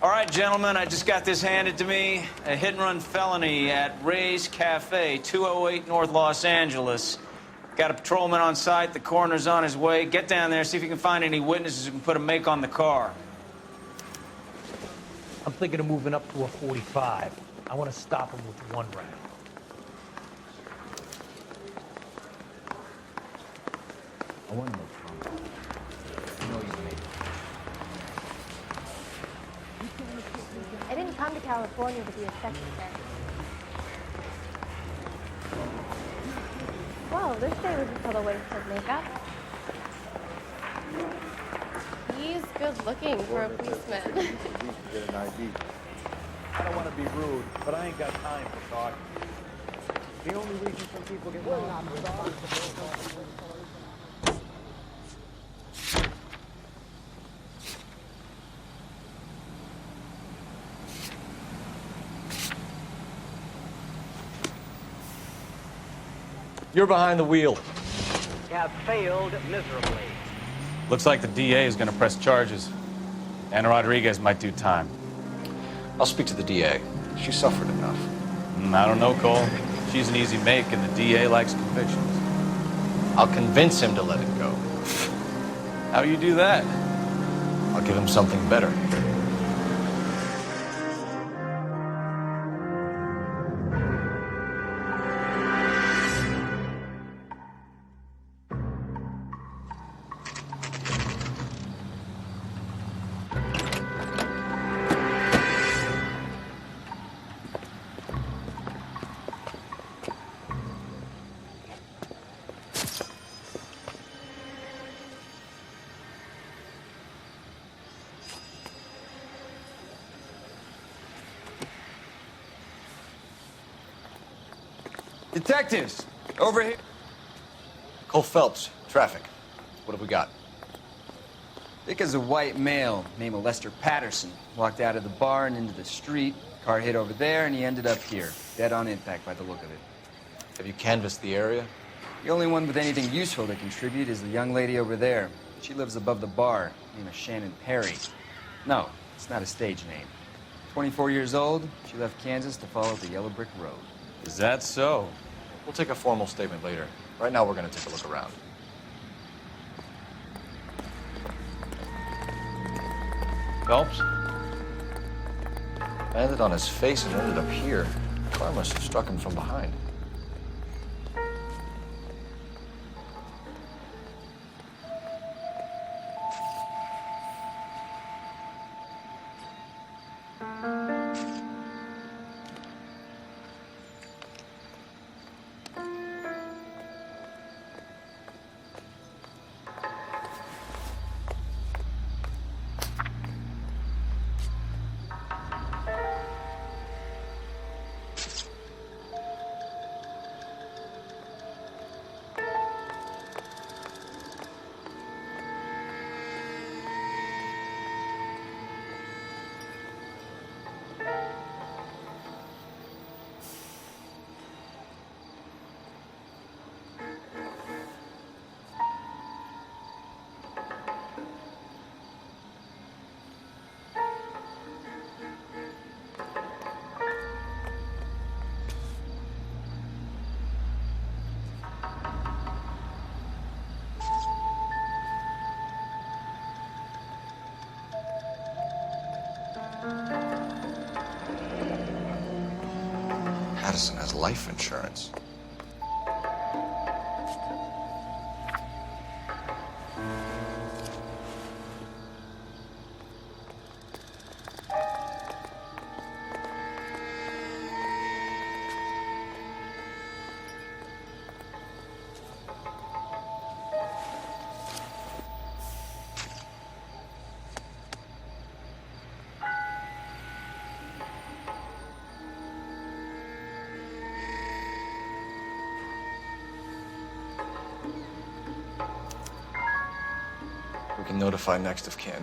All right, gentlemen, I just got this handed to me. A hit-and-run felony at Ray's Cafe, 208 North Los Angeles. Got a patrolman on site. The coroner's on his way. Get down there, see if you can find any witnesses who can put a make on the car. I'm thinking of moving up to a 45. I want to stop him with one round. I want to know, Tom. I know you made it. I didn't come to California to be a secretary. Whoa, this day was a total waste of makeup. He's good looking for a policeman. Get an ID. I don't want to be rude, but I ain't got time for talk. The only reason some people get lost is You're behind the wheel. You have failed miserably. Looks like the DA is going to press charges. Anna Rodriguez might do time. I'll speak to the DA. She suffered enough. I don't know, Cole. She's an easy make, and the DA likes convictions. I'll convince him to let it go. How do you do that? I'll give him something better. Detectives, over here. Cole Phelps, traffic. What have we got? Vic is a white male named Lester Patterson. Walked out of the bar and into the street. Car hit over there, and he ended up here. Dead on impact by the look of it. Have you canvassed the area? The only one with anything useful to contribute is the young lady over there. She lives above the bar. Name is Shannon Perry. No, it's not a stage name. 24 years old, she left Kansas to follow the Yellow Brick Road. Is that so? We'll take a formal statement later. Right now, we're going to take a look around. Phelps? Landed on his face and ended up here. The car must have struck him from behind. Patterson has life insurance. We can notify next of kin.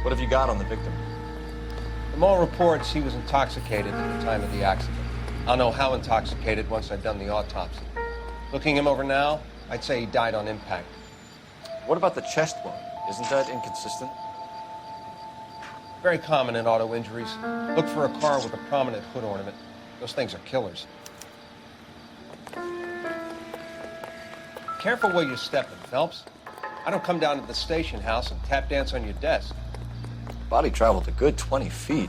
What have you got on the victim? From all reports, he was intoxicated at the time of the accident. I'll know how intoxicated once I've done the autopsy. Looking him over now, I'd say he died on impact. What about the chest wound? Isn't that inconsistent? Very common in auto injuries. Look for a car with a prominent hood ornament. Those things are killers. Careful where you're stepping, Phelps. I don't come down to the station house and tap dance on your desk. Body traveled a good 20 feet.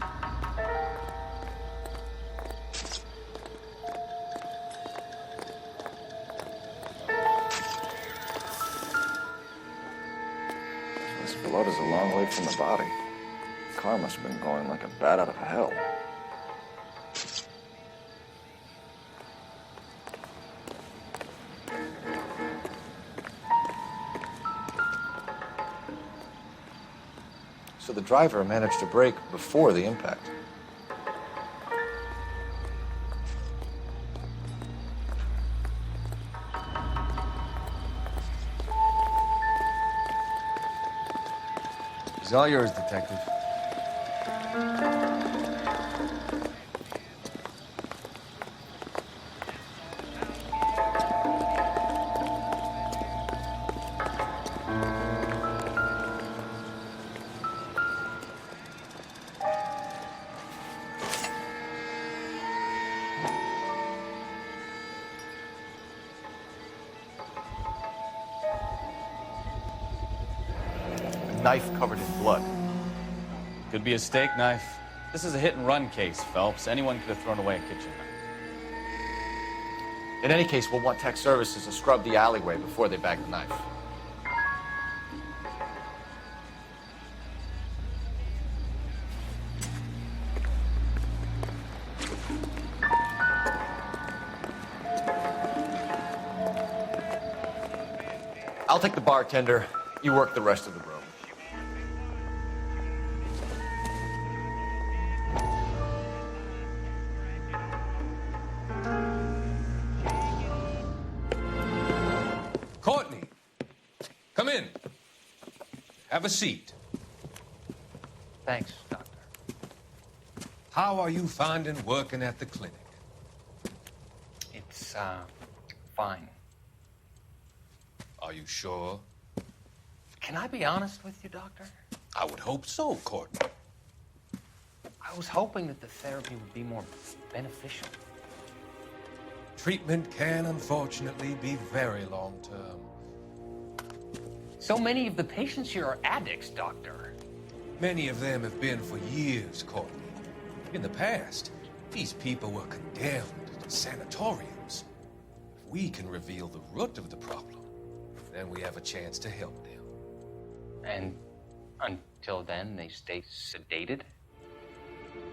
This blood is a long way from the body. The car must have been going like a bat out of hell. So the driver managed to brake before the impact. He's all yours, Detective. Knife covered in blood. Could be a steak knife. This is a hit-and-run case, Phelps. Anyone could have thrown away a kitchen knife. In any case, we'll want tech services to scrub the alleyway before they bag the knife. I'll take the bartender. You work the rest of the room. Courtney, come in. Have a seat. Thanks, Doctor. How are you finding working at the clinic? It's, fine. Are you sure? Can I be honest with you, Doctor? I would hope so, Courtney. I was hoping that the therapy would be more beneficial. Treatment can, unfortunately, be very long-term. So many of the patients here are addicts, Doctor. Many of them have been for years, Courtney. In the past, these people were condemned to sanatoriums. If we can reveal the root of the problem, then we have a chance to help them. And until then, they stay sedated?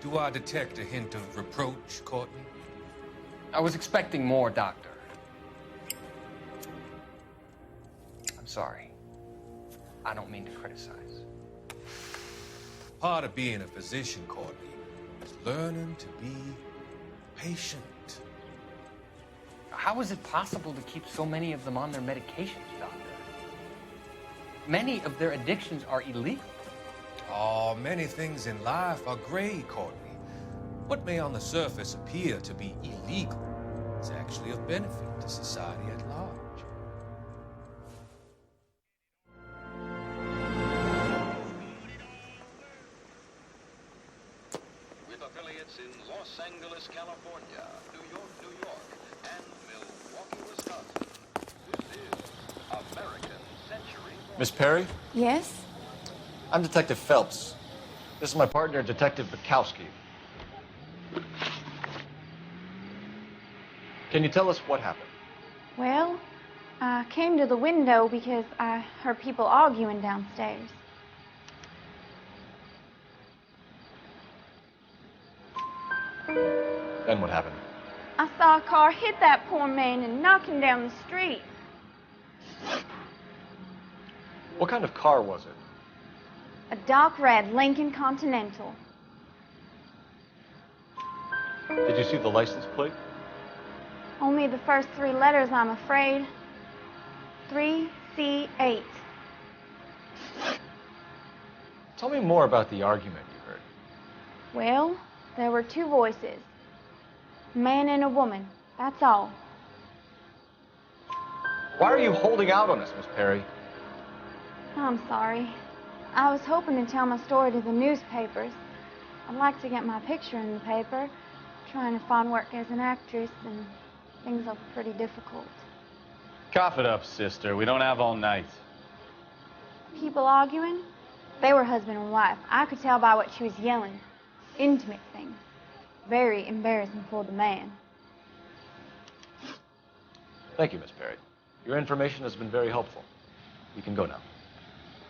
Do I detect a hint of reproach, Courtney? I was expecting more, Doctor. I'm sorry. I don't mean to criticize. Part of being a physician, Courtney, is learning to be patient. How is it possible to keep so many of them on their medications, Doctor? Many of their addictions are illegal. Oh, many things in life are gray, Courtney. What may on the surface appear to be illegal is actually of benefit to society at large. With affiliates in Los Angeles, California, New York, and Milwaukee, Wisconsin, this is American Century. Miss Perry? Yes? I'm Detective Phelps. This is my partner, Detective Bukowski. Can you tell us what happened? Well, I came to the window because I heard people arguing downstairs. Then what happened? I saw a car hit that poor man and knock him down the street. What kind of car was it? A dark red Lincoln Continental. Did you see the license plate? Only the first three letters, I'm afraid. 3C8. Tell me more about the argument you heard. Well, there were two voices. A man and a woman. That's all. Why are you holding out on us, Miss Perry? I'm sorry. I was hoping to tell my story to the newspapers. I'd like to get my picture in the paper. Trying to find work as an actress, and things are pretty difficult. Cough it up, sister. We don't have all night. People arguing? They were husband and wife. I could tell by what she was yelling. Intimate things. Very embarrassing for the man. Thank you, Miss Perry. Your information has been very helpful. You can go now.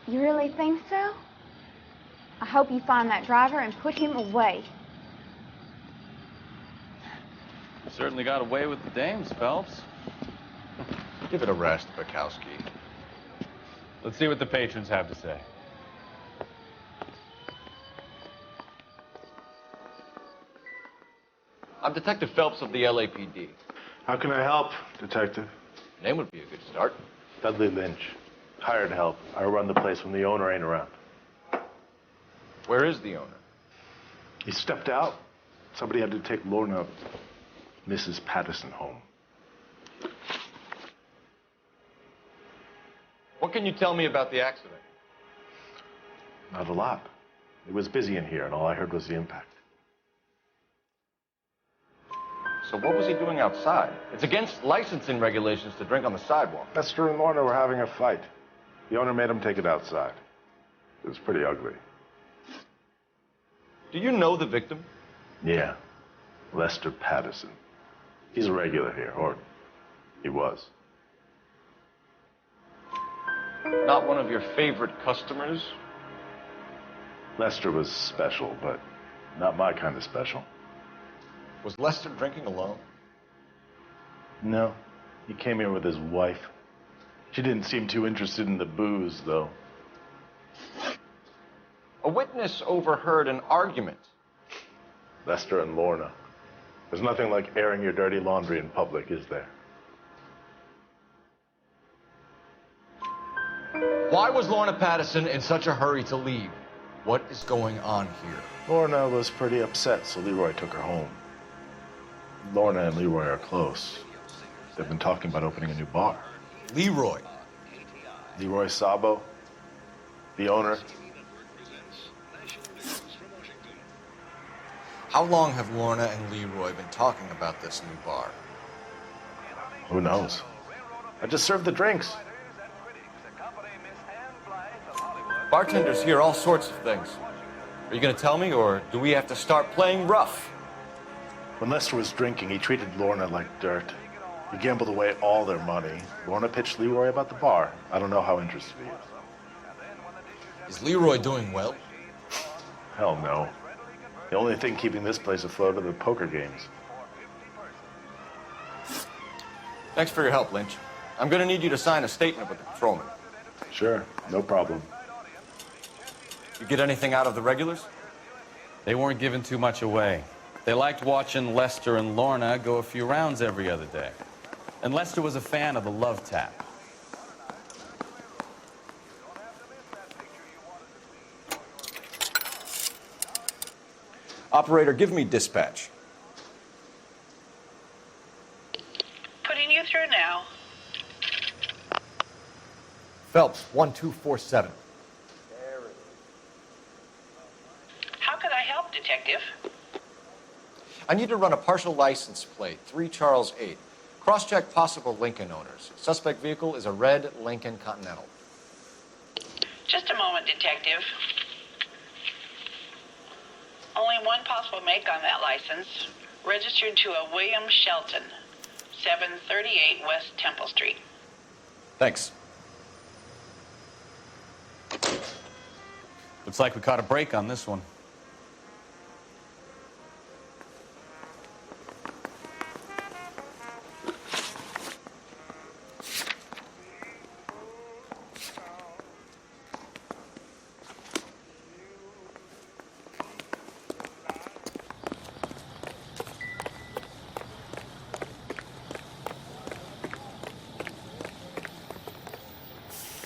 You really think so? I hope you find that driver and put him away. Certainly got away with the dames, Phelps. Give it a rest, Bukowski. Let's see what the patrons have to say. I'm Detective Phelps of the LAPD. How can I help, Detective? Name would be a good start. Dudley Lynch. Hired help. I run the place when the owner ain't around. Where is the owner? He stepped out. Somebody had to take Lorna, Mrs. Patterson, home. What can you tell me about the accident? Not a lot. It was busy in here, and all I heard was the impact. So what was he doing outside? It's against licensing regulations to drink on the sidewalk. Lester and Lorna were having a fight. The owner made him take it outside. It was pretty ugly. Do you know the victim? Yeah. Lester Patterson. He's a regular here, or he was. Not one of your favorite customers? Lester was special, but not my kind of special. Was Lester drinking alone? No. He came here with his wife. She didn't seem too interested in the booze, though. A witness overheard an argument. Lester and Lorna. There's nothing like airing your dirty laundry in public, is there? Why was Lorna Patterson in such a hurry to leave? What is going on here? Lorna was pretty upset, so Leroy took her home. Lorna and Leroy are close. They've been talking about opening a new bar. Leroy? Leroy Sabo, the owner. How long have Lorna and Leroy been talking about this new bar? Who knows? I just served the drinks. Bartenders hear all sorts of things. Are you going to tell me, or do we have to start playing rough? When Lester was drinking, he treated Lorna like dirt. He gambled away all their money. Lorna pitched Leroy about the bar. I don't know how interested he is. Is Leroy doing well? Hell no. The only thing keeping this place afloat are the poker games. Thanks for your help, Lynch. I'm going to need you to sign a statement with the patrolman. Sure, no problem. You get anything out of the regulars? They weren't giving too much away. They liked watching Lester and Lorna go a few rounds every other day. And Lester was a fan of the love tap. Operator, give me dispatch. Putting you through now. Phelps, 1247. How could I help, Detective? I need to run a partial license plate, 3 Charles 8. Cross-check possible Lincoln owners. Suspect vehicle is a red Lincoln Continental. Just a moment, Detective. Only one possible make on that license. Registered to a William Shelton, 738 West Temple Street. Thanks. Looks like we caught a break on this one.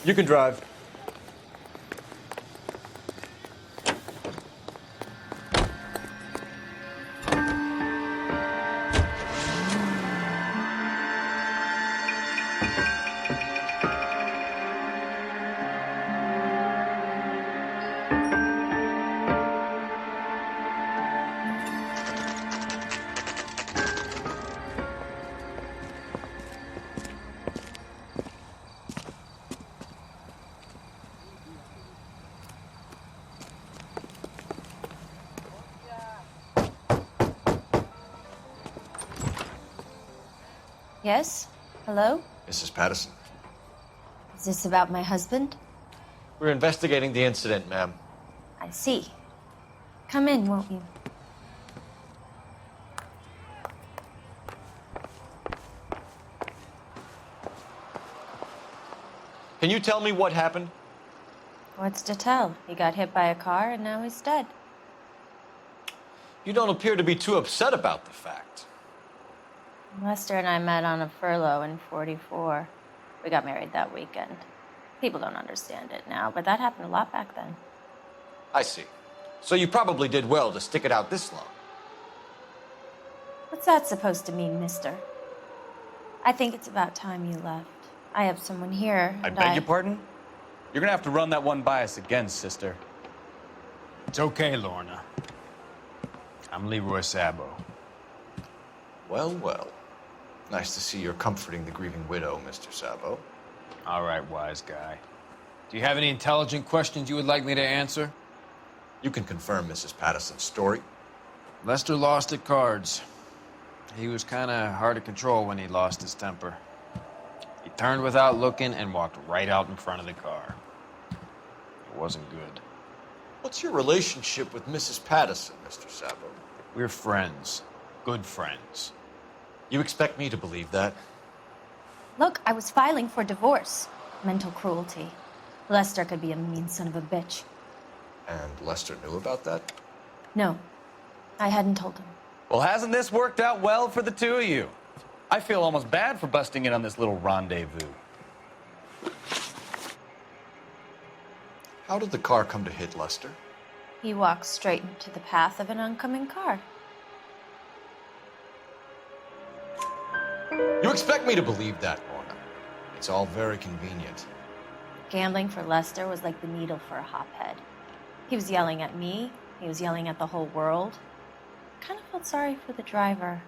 You can drive. Yes? Hello? Mrs. Patterson. Is this about my husband? We're investigating the incident, ma'am. I see. Come in, won't you? Can you tell me what happened? What's to tell? He got hit by a car and now he's dead. You don't appear to be too upset about the fact. Lester and I met on a furlough in '44. We got married that weekend. People don't understand it now, but that happened a lot back then. I see. So you probably did well to stick it out this long. What's that supposed to mean, mister? I think it's about time you left. I have someone here, I and beg your pardon? You're gonna have to run that one by us again, sister. It's okay, Lorna. I'm Leroy Sabo. Well, well. Nice to see you're comforting the grieving widow, Mr. Sabo. All right, wise guy. Do you have any intelligent questions you would like me to answer? You can confirm Mrs. Patterson's story. Lester lost at cards. He was kind of hard to control when he lost his temper. He turned without looking and walked right out in front of the car. It wasn't good. What's your relationship with Mrs. Patterson, Mr. Sabo? We're friends. Good friends. You expect me to believe that? Look, I was filing for divorce. Mental cruelty. Lester could be a mean son of a bitch. And Lester knew about that? No, I hadn't told him. Well, hasn't this worked out well for the two of you? I feel almost bad for busting in on this little rendezvous. How did the car come to hit Lester? He walked straight into the path of an oncoming car. You expect me to believe that, Lorna? It's all very convenient. Gambling for Lester was like the needle for a hophead. He was yelling at me. He was yelling at the whole world. I kind of felt sorry for the driver.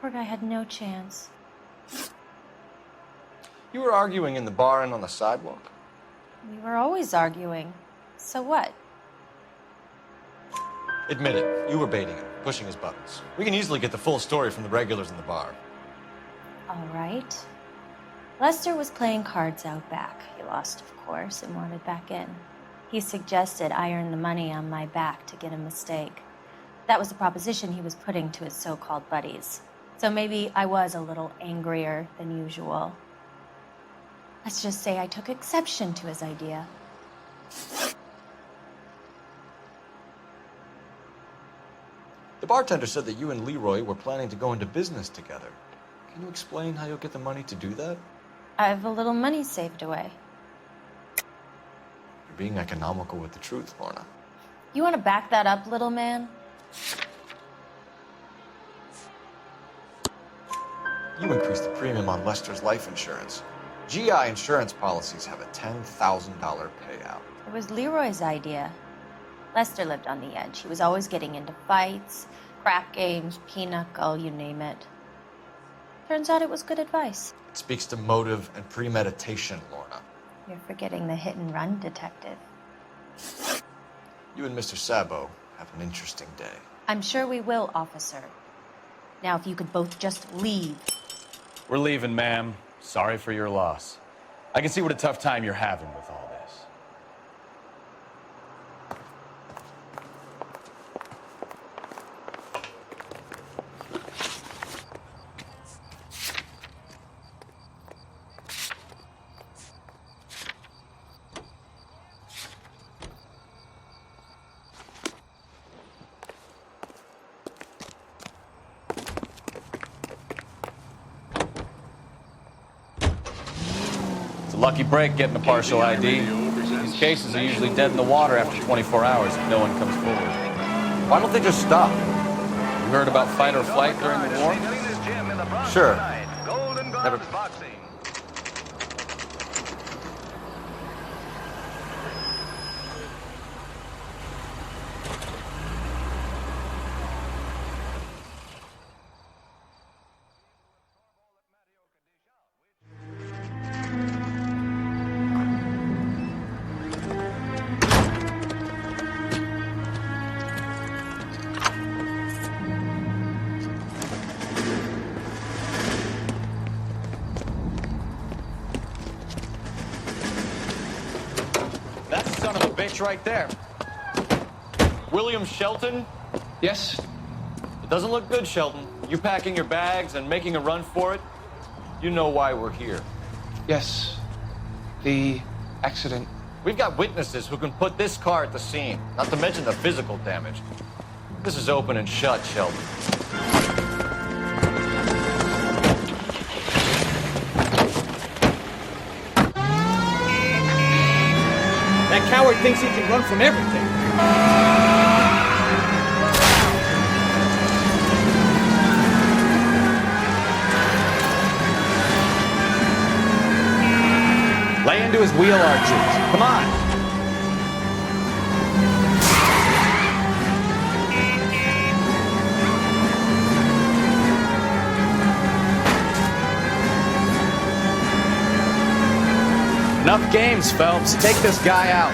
Poor guy had no chance. You were arguing in the bar and on the sidewalk? We were always arguing. So what? Admit it, you were baiting him, pushing his buttons. We can easily get the full story from the regulars in the bar. All right. Lester was playing cards out back. He lost, of course, and wanted back in. He suggested I earn the money on my back to get a mistake. That was the proposition he was putting to his so-called buddies. So maybe I was a little angrier than usual. Let's just say I took exception to his idea. The bartender said that you and Leroy were planning to go into business together. Can you explain how you'll get the money to do that? I have a little money saved away. You're being economical with the truth, Lorna. You want to back that up, little man? You increased the premium on Lester's life insurance. GI insurance policies have a $10,000 payout. It was Leroy's idea. Lester lived on the edge. He was always getting into fights, crap games, pinochle, you name it. Turns out it was good advice. It speaks to motive and premeditation, Lorna. You're forgetting the hit-and-run detective. You and Mr. Sabo have an interesting day. I'm sure we will, officer. Now, if you could both just leave. We're leaving, ma'am. Sorry for your loss. I can see what a tough time you're having with all this. Lucky break getting a partial ID. These cases are usually dead in the water after 24 hours if no one comes forward. Why don't they just stop? You heard about fight or flight during the war? Sure. Never... bitch right there. William Shelton? Yes? It doesn't look good, Shelton. You packing your bags and making a run for it? You know why we're here. Yes. The accident. We've got witnesses who can put this car at the scene, not to mention the physical damage. This is open and shut, Shelton. That coward thinks he can run from everything. Lay into his wheel arches. Come on. Enough games, Phelps. Take this guy out.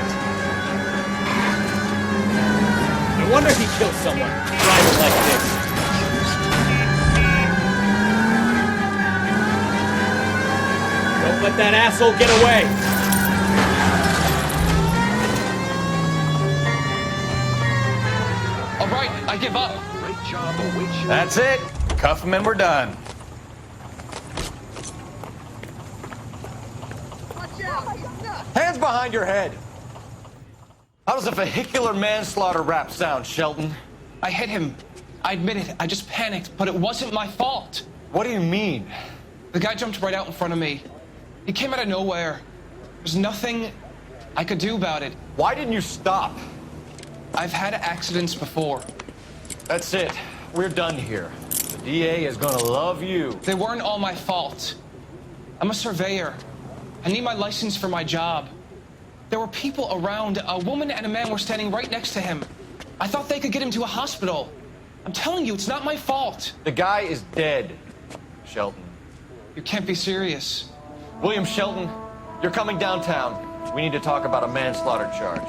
No wonder he killed someone. Driving like this. Don't let that asshole get away. All right, I give up. Great job awaits you. That's it. Cuff him and we're done. Hands behind your head. How does a vehicular manslaughter rap sound, Shelton? I hit him. I admit it. I just panicked, but it wasn't my fault. What do you mean? The guy jumped right out in front of me. He came out of nowhere. There's nothing I could do about it. Why didn't you stop? I've had accidents before. That's it. We're done here. The DA is gonna love you. They weren't all my fault. I'm a surveyor. I need my license for my job. There were people around. A woman and a man were standing right next to him. I thought they could get him to a hospital. I'm telling you, it's not my fault. The guy is dead, Shelton. You can't be serious. William Shelton, you're coming downtown. We need to talk about a manslaughter charge.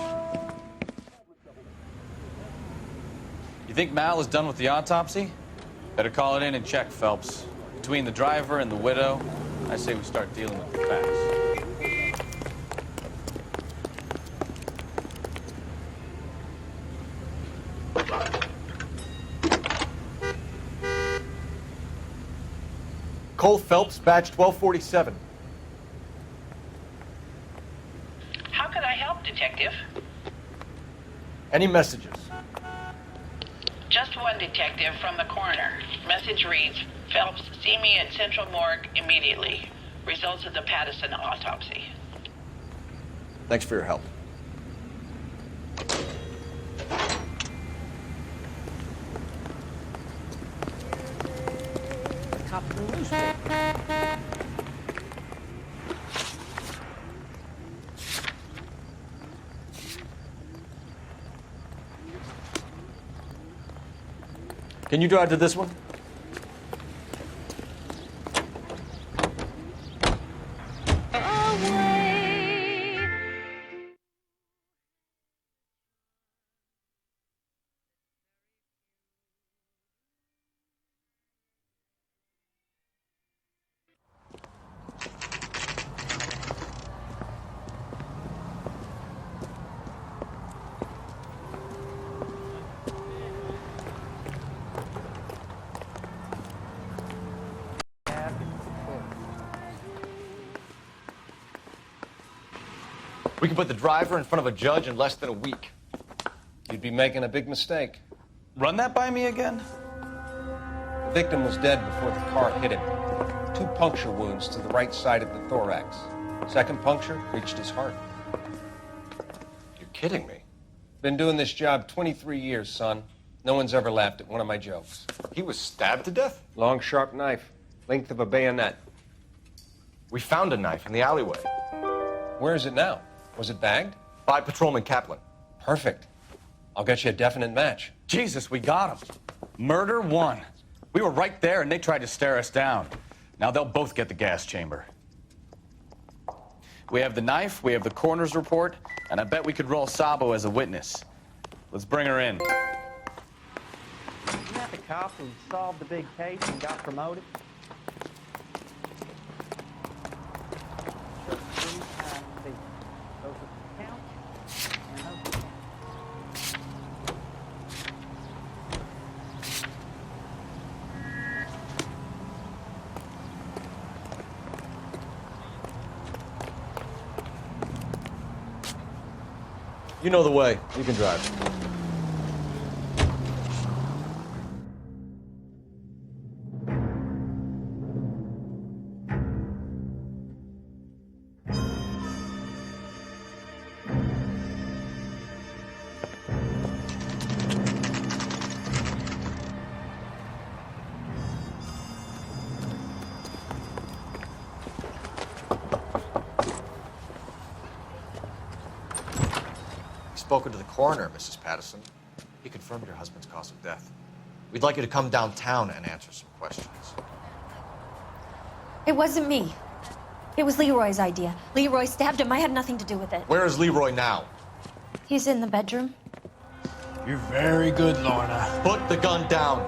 You think Mal is done with the autopsy? Better call it in and check, Phelps. Between the driver and the widow, I say we start dealing with the facts. Cole Phelps, badge 1247. How can I help, Detective? Any messages? Just one detective from the coroner. Message reads, Phelps, see me at Central Morgue immediately. Results of the Pattison autopsy. Thanks for your help. Can you drive to this one? We can put the driver in front of a judge in less than a week. You'd be making a big mistake. Run that by me again? The victim was dead before the car hit him. 2 puncture wounds to the right side of the thorax. Second puncture reached his heart. You're kidding me. Been doing this job 23 years, son. No one's ever laughed at one of my jokes. He was stabbed to death? Long, sharp knife. Length of a bayonet. We found a knife in the alleyway. Where is it now? Was it bagged? By Patrolman Kaplan. Perfect. I'll get you a definite match. Jesus, we got him. Murder 1. We were right there and they tried to stare us down. Now they'll both get the gas chamber. We have the knife, we have the coroner's report, and I bet we could roll Sabo as a witness. Let's bring her in. Isn't that the cop who solved the big case and got promoted? Those are the counts, and those You know the way. You can drive. Spoken to the coroner, Mrs. Patterson. He confirmed your husband's cause of death. We'd like you to come downtown and answer some questions. It wasn't me. It was Leroy's idea. Leroy stabbed him. I had nothing to do with it. Where is Leroy now? He's in the bedroom. You're very good, Lorna. Put the gun down,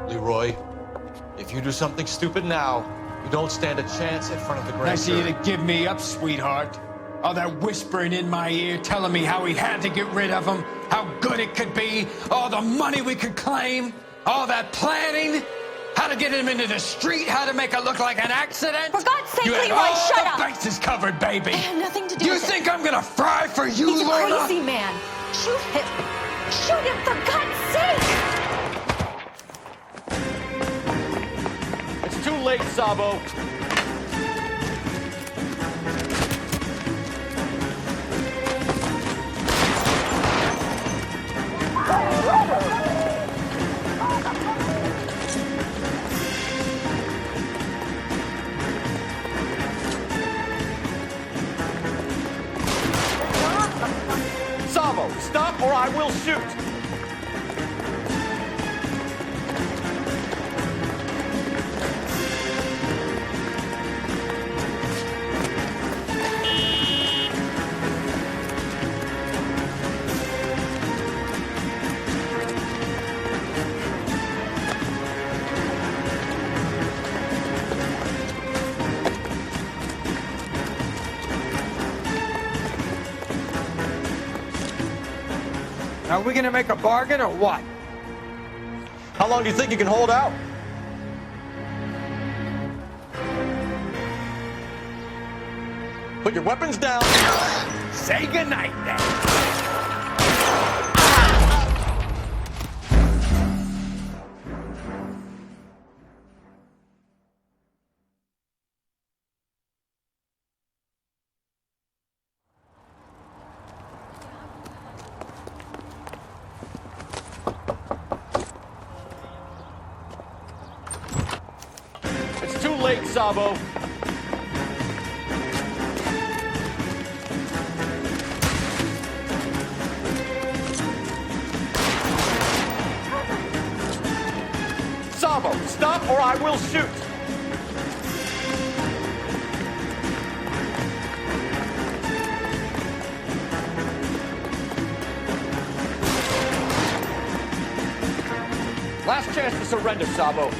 Leroy. If you do something stupid now, you don't stand a chance in front of the grand Nice of you jury. to give me up, sweetheart. All that whispering in my ear, telling me how we had to get rid of him, how good it could be, all the money we could claim, all that planning, how to get him into the street, how to make it look like an accident. For God's sake, you had Leroy, all shut the up! bases covered, baby. I had nothing to do You with it. think I'm gonna fry for you, He's a Lorna? crazy man. Shoot him. Shoot him, for God's sake! It's too late, Sabo. Sabo, stop or I will shoot. Are we gonna make a bargain or what? How long do you think you can hold out? Put your weapons down. Say goodnight, then. It's too late, Sabo. Sabo, stop or I will shoot. Last chance to surrender, Sabo.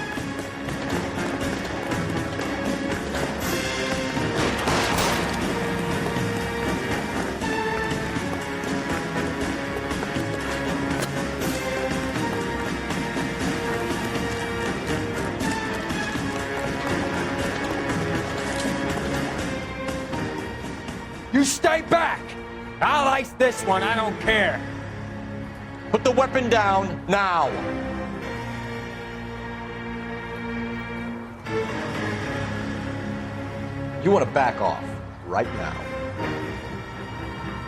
You stay back! I'll ice this one, I don't care. Put the weapon down now. You want to back off right now.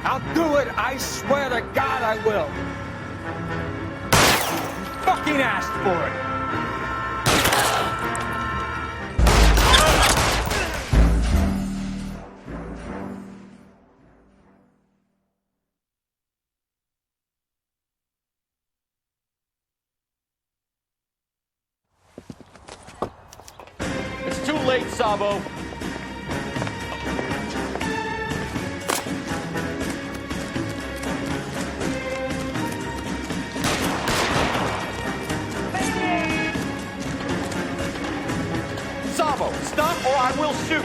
I'll do it, I swear to God I will. You fucking asked for it. It's too late, Sabo. Sabo, stop or I will shoot.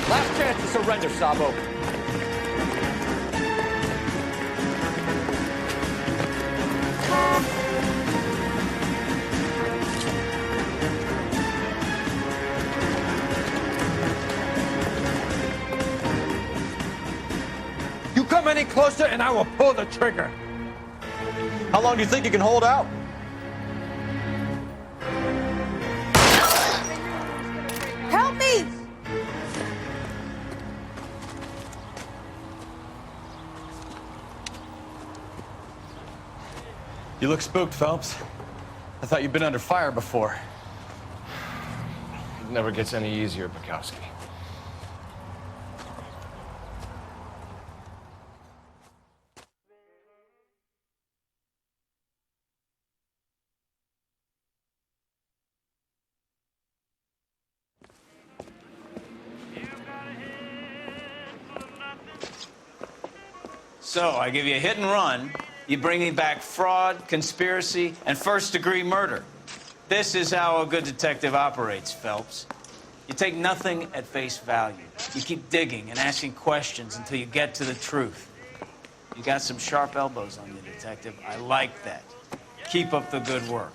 Last chance to surrender, Sabo. You come any closer and I will pull the trigger. How long do you think you can hold out? Help me! You look spooked, Phelps. I thought you'd been under fire before. It never gets any easier, Bukowski. So, I give you a hit and run. You bring me back fraud, conspiracy, and first-degree murder. This is how a good detective operates, Phelps. You take nothing at face value. You keep digging and asking questions until you get to the truth. You got some sharp elbows on you, detective. I like that. Keep up the good work.